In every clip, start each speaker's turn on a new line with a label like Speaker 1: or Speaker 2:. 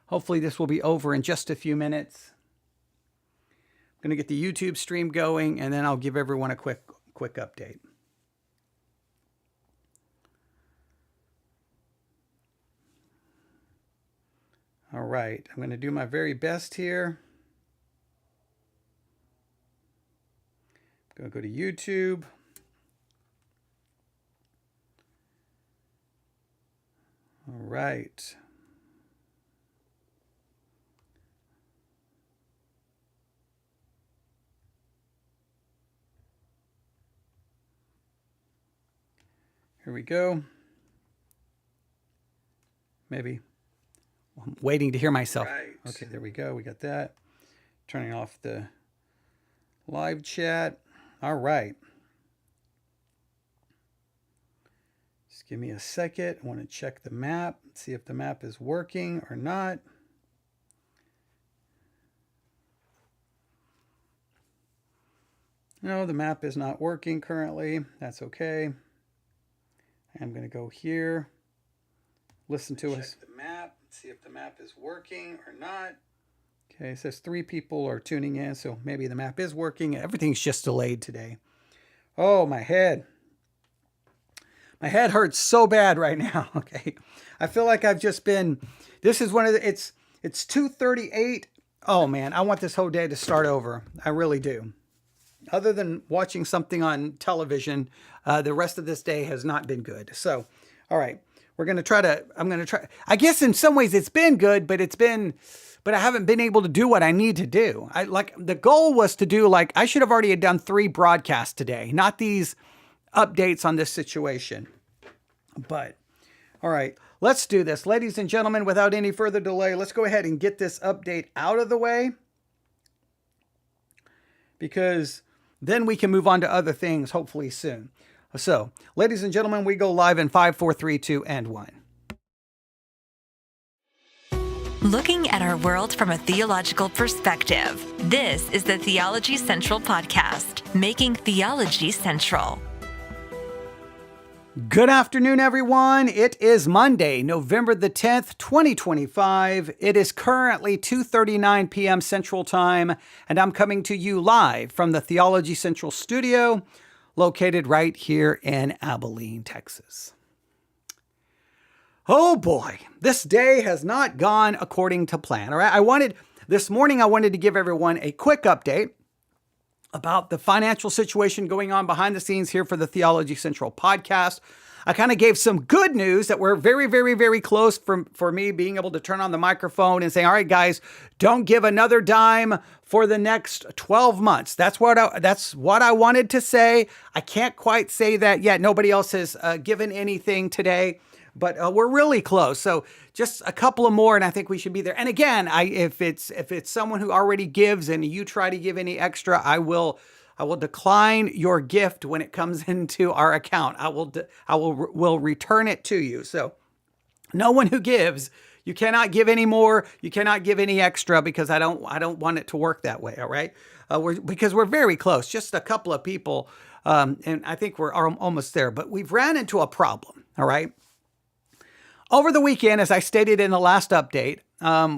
Speaker 1: Hopefully this will be over in just a few minutes. I'm going to get the YouTube stream going, and then I'll give everyone a quick update. All right, I'm going to do my very best here. I'm going to go to YouTube. All right. Here we go. Maybe. I'm waiting to hear myself. Right. Okay, there we go. We got that. Turning off the live chat. All right. Just give me a second. I want to check the map, see if the map is working or not. No, the map is not working currently. That's okay. I'm going to go here, listen to us. Check the map, see if the map is working or not. Okay, it says 3 people are tuning in, so maybe the map is working. Everything's just delayed today. Oh, my head. My head hurts so bad right now. Okay, I feel like I've just been, this is one of the, it's 2:38. Oh man, I want this whole day to start over. I really do. Other than watching something on television, the rest of this day has not been good. So, all right, I'm going to try. I guess in some ways it's been good, but I haven't been able to do what I need to do. The goal was to do, I should have already done 3 broadcasts today, not these updates on this situation. But, all right, let's do this. Ladies and gentlemen, without any further delay, let's go ahead and get this update out of the way, because then we can move on to other things hopefully soon. So, ladies and gentlemen, we go live in 5, 4, 3, 2, and 1.
Speaker 2: Looking at our world from a theological perspective, this is the Theology Central Podcast, making theology central.
Speaker 1: Good afternoon, everyone. It is Monday, November the 10th, 2025. It is currently 2:39 p.m. Central Time, and I'm coming to you live from the Theology Central studio, located right here in Abilene, Texas. Oh boy, this day has not gone according to plan. All right, this morning I wanted to give everyone a quick update about the financial situation going on behind the scenes here for the Theology Central podcast. I kind of gave some good news that we're very, very, very close for me being able to turn on the microphone and say, all right, guys, don't give another dime for the next 12 months. That's what I wanted to say. I can't quite say that yet. Nobody else has given anything today, but we're really close. So just a couple of more, and I think we should be there. And again, if it's someone who already gives and you try to give any extra, I will decline your gift when it comes into our account. I will return it to you. So no one who gives, you cannot give any more. You cannot give any extra, because I don't want it to work that way. All right. Because we're very close, just a couple of people. And I think we're almost there, but we've ran into a problem. All right. Over the weekend, as I stated in the last update,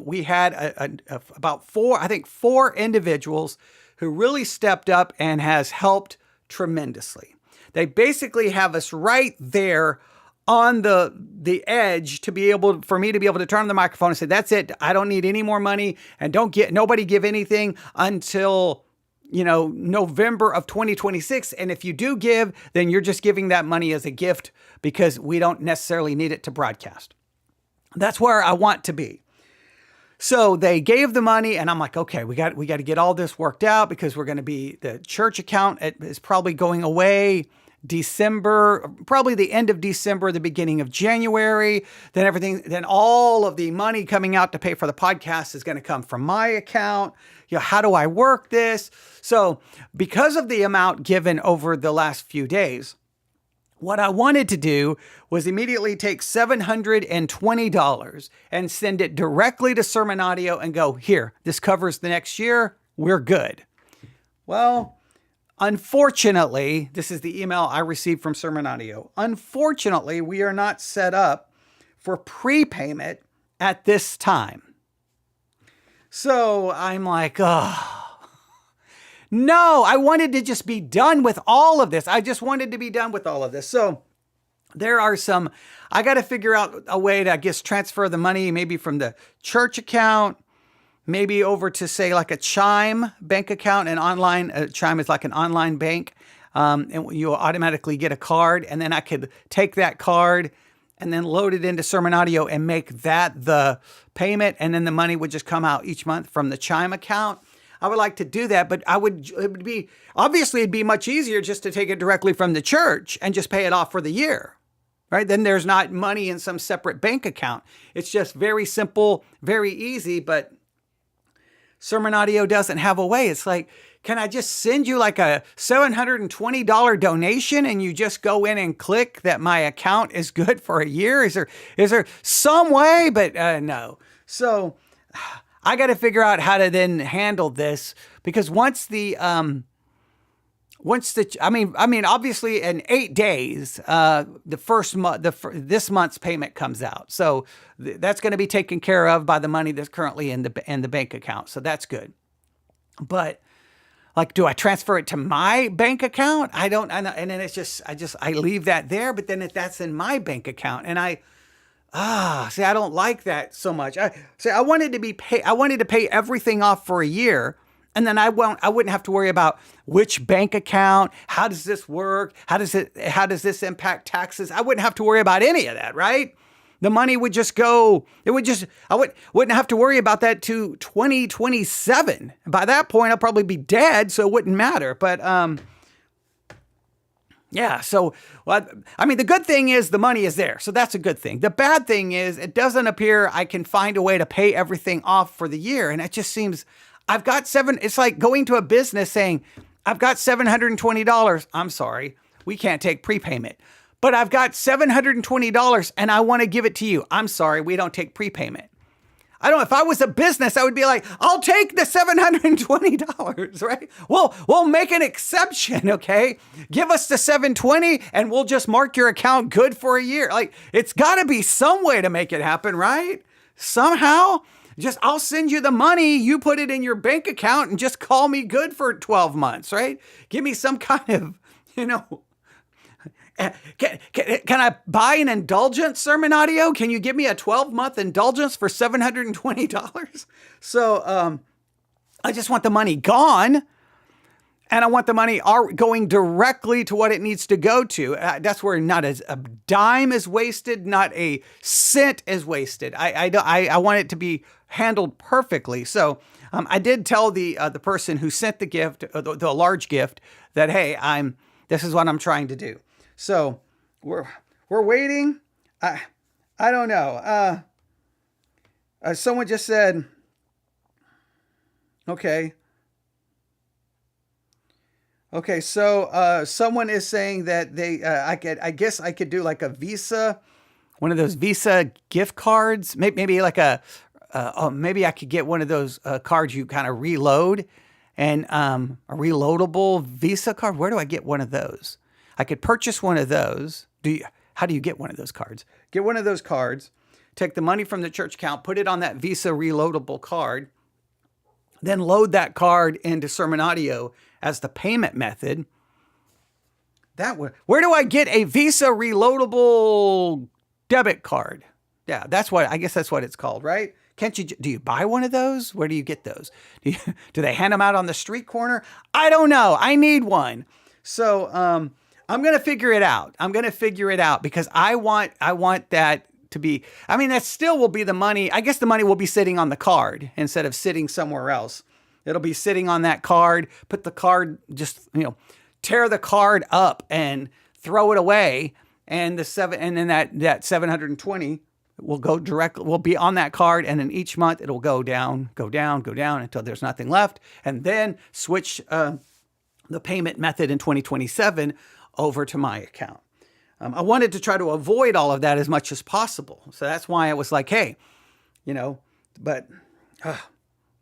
Speaker 1: we had about 4 individuals who really stepped up and has helped tremendously. They basically have us right there on the edge for me to be able to turn on the microphone and say, that's it. I don't need any more money, and nobody give anything until November of 2026. And if you do give, then you're just giving that money as a gift, because we don't necessarily need it to broadcast. That's where I want to be. So they gave the money, and I'm like, okay, we got to get all this worked out, because the church account is probably going away December, probably the end of December, the beginning of January. Then all of the money coming out to pay for the podcast is going to come from my account. How do I work this? So because of the amount given over the last few days, what I wanted to do was immediately take $720 and send it directly to Sermon Audio and go, here, this covers the next year. We're good. Well, unfortunately, this is the email I received from Sermon Audio. Unfortunately, we are not set up for prepayment at this time. So I'm like, oh. No, I wanted to just be done with all of this. I just wanted to be done with all of this. So there are some, I got to figure out a way to, I guess, transfer the money maybe from the church account, maybe over to say like a Chime bank account, and online. Chime is like an online bank. And you'll automatically get a card. And then I could take that card and then load it into Sermon Audio and make that the payment. And then the money would just come out each month from the Chime account. I would like to do that, but it'd be much easier just to take it directly from the church and just pay it off for the year, right? Then there's not money in some separate bank account. It's just very simple, very easy, but Sermon Audio doesn't have a way. It's like, can I just send you like a $720 donation and you just go in and click that my account is good for a year? Is there some way? But no. So I got to figure out how to then handle this, because obviously in 8 days, this month's payment comes out. So that's going to be taken care of by the money that's currently in the bank account. So that's good. But like, do I transfer it to my bank account? I don't, and then it's just, I leave that there, but then that's in my bank account. And I don't like that so much. I wanted to pay everything off for a year. And then I wouldn't have to worry about which bank account, how does this work? How does this impact taxes? I wouldn't have to worry about any of that, right? The money would just go, I wouldn't have to worry about that to 2027. By that point, I'll probably be dead, so it wouldn't matter. But, yeah, so, the good thing is the money is there. So that's a good thing. The bad thing is it doesn't appear I can find a way to pay everything off for the year. And it just seems, it's like going to a business saying, I've got $720. I'm sorry, we can't take prepayment. But I've got $720 and I want to give it to you. I'm sorry, we don't take prepayment. I don't know, if I was a business, I would be like, I'll take the $720, right? We'll make an exception, okay? Give us the $720 and we'll just mark your account good for a year. Like, it's got to be some way to make it happen, right? Somehow, I'll send you the money, you put it in your bank account and just call me good for 12 months, right? Give me some kind of, Can I buy an indulgence, Sermon Audio? Can you give me a 12-month indulgence for $720? So I just want the money gone, and I want the money going directly to what it needs to go to. That's where not a dime is wasted, not a cent is wasted. I want it to be handled perfectly. So I did tell the person who sent the gift, the large gift, that hey, this is what I'm trying to do. So we're waiting. I don't know. Someone just said, okay. So someone is saying that I guess I could do like a Visa, one of those Visa gift cards. Maybe like maybe I could get one of those cards you kind of reload, and a reloadable Visa card. Where do I get one of those? I could purchase one of those. How do you get one of those cards? Get one of those cards, take the money from the church account, put it on that Visa reloadable card, then load that card into Sermon Audio as the payment method. Where do I get a Visa reloadable debit card? Yeah, I guess that's what it's called, right? Do you buy one of those? Where do you get those? Do they hand them out on the street corner? I don't know. I need one. So, I'm going to figure it out. Because I want that to be, that still will be the money. I guess the money will be sitting on the card instead of sitting somewhere else. It'll be sitting on that card, put the card, tear the card up and throw it away. And then that 720 will be on that card. And then each month it'll go down until there's nothing left. And then switch, the payment method in 2027 over to my account. I wanted to try to avoid all of that as much as possible. So that's why I was like, hey,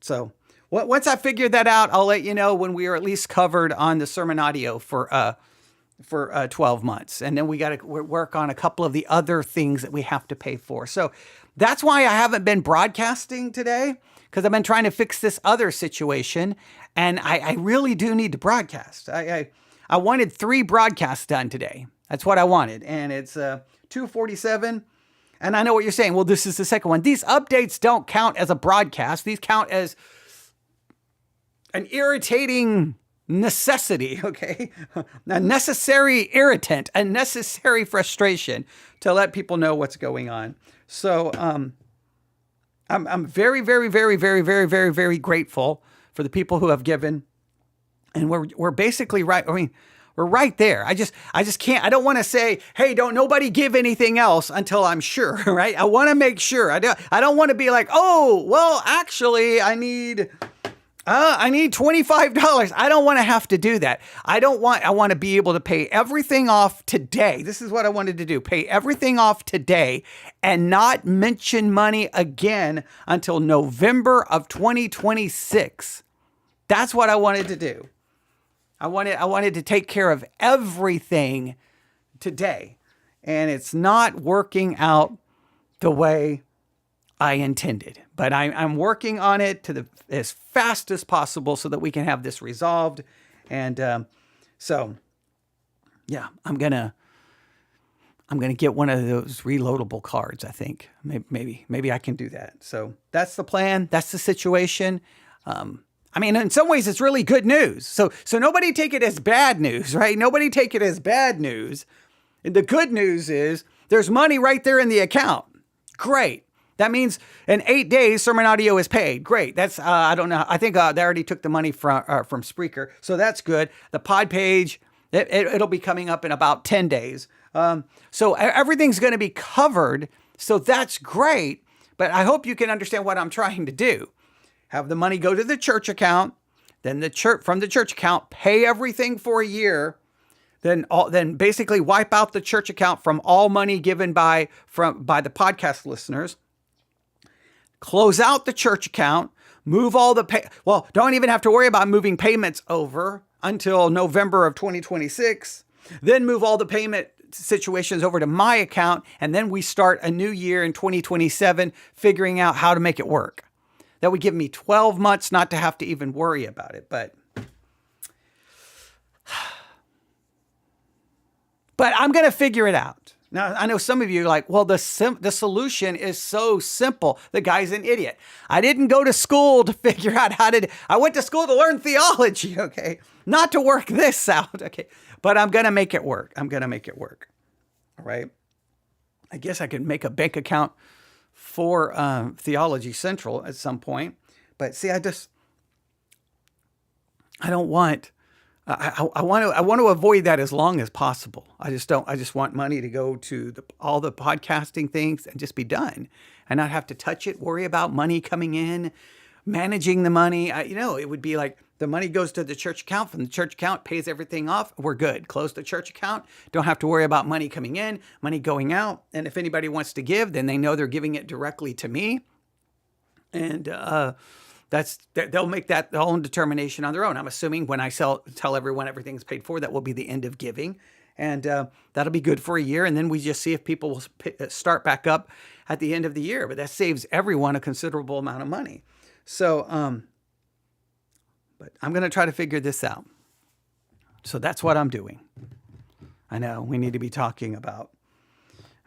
Speaker 1: so once I figured that out, I'll let you know when we are at least covered on the Sermon Audio for for 12 months. And then we got to work on a couple of the other things that we have to pay for. So that's why I haven't been broadcasting today, because I've been trying to fix this other situation. And I really do need to broadcast. I wanted 3 broadcasts done today. That's what I wanted. And it's 2:47. And I know what you're saying. Well, this is the second one. These updates don't count as a broadcast. These count as an irritating necessity, okay? A necessary irritant, a necessary frustration to let people know what's going on. So I'm very, very, very, very, very, very, very grateful for the people who have given. And we're basically right. I mean, we're right there. I just can't. I don't want to say, hey, don't nobody give anything else until I'm sure, right? I want to make sure. I don't want to be like, oh, well, actually, I need $25. I don't want to have to do that. I want to be able to pay everything off today. This is what I wanted to do. Pay everything off today and not mention money again until November of 2026. That's what I wanted to do. I wanted to take care of everything today, and it's not working out the way I intended. But I'm working on it as fast as possible so that we can have this resolved. And so, yeah, I'm gonna get one of those reloadable cards. I think maybe I can do that. So that's the plan. That's the situation. I mean, in some ways, it's really good news. So nobody take it as bad news, right? Nobody take it as bad news. And the good news is there's money right there in the account. Great. That means in 8 days, Sermon Audio is paid. Great. That's, I don't know. I think they already took the money from Spreaker. So that's good. The pod page, it'll be coming up in about 10 days. So everything's going to be covered. So that's great. But I hope you can understand what I'm trying to do. Have the money go to the church account, then from the church account, pay everything for a year, then basically wipe out the church account from all money given by the podcast listeners. Close out the church account, move all don't even have to worry about moving payments over until November of 2026. Then move all the payment situations over to my account, and then we start a new year in 2027 figuring out how to make it work. That would give me 12 months not to have to even worry about it. But I'm going to figure it out. Now, I know some of you are like, well, the solution is so simple. The guy's an idiot. I didn't go to school to figure out I went to school to learn theology, okay? Not to work this out, okay? But I'm going to make it work. I'm going to make it work, all right? I guess I could make a bank account for Theology Central at some point. But see, I want to avoid that as long as possible. I just want money to go to all the podcasting things and just be done and not have to touch it, worry about money coming in, managing the money. It would be like the money goes to the church account, from the church account pays everything off. We're good. Close the church account. Don't have to worry about money coming in, money going out. And if anybody wants to give, then they know they're giving it directly to me. And they'll make that their own determination on their own. I'm assuming when I tell everyone everything's paid for, that will be the end of giving. And that'll be good for a year. And then we just see if people will start back up at the end of the year. But that saves everyone a considerable amount of money. So, but I'm going to try to figure this out. So that's what I'm doing. I know we need to be talking about,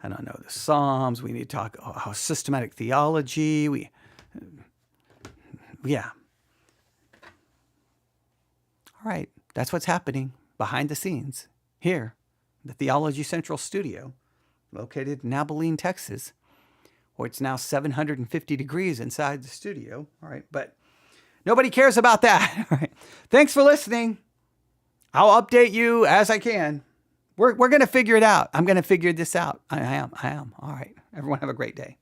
Speaker 1: I don't know, the Psalms. We need to talk how systematic theology. Yeah. All right. That's what's happening behind the scenes here, the Theology Central studio, located in Abilene, Texas, where it's now 750 degrees inside the studio. All right. But nobody cares about that. All right. Thanks for listening. I'll update you as I can. We're going to figure it out. I'm going to figure this out. I am. All right. Everyone have a great day.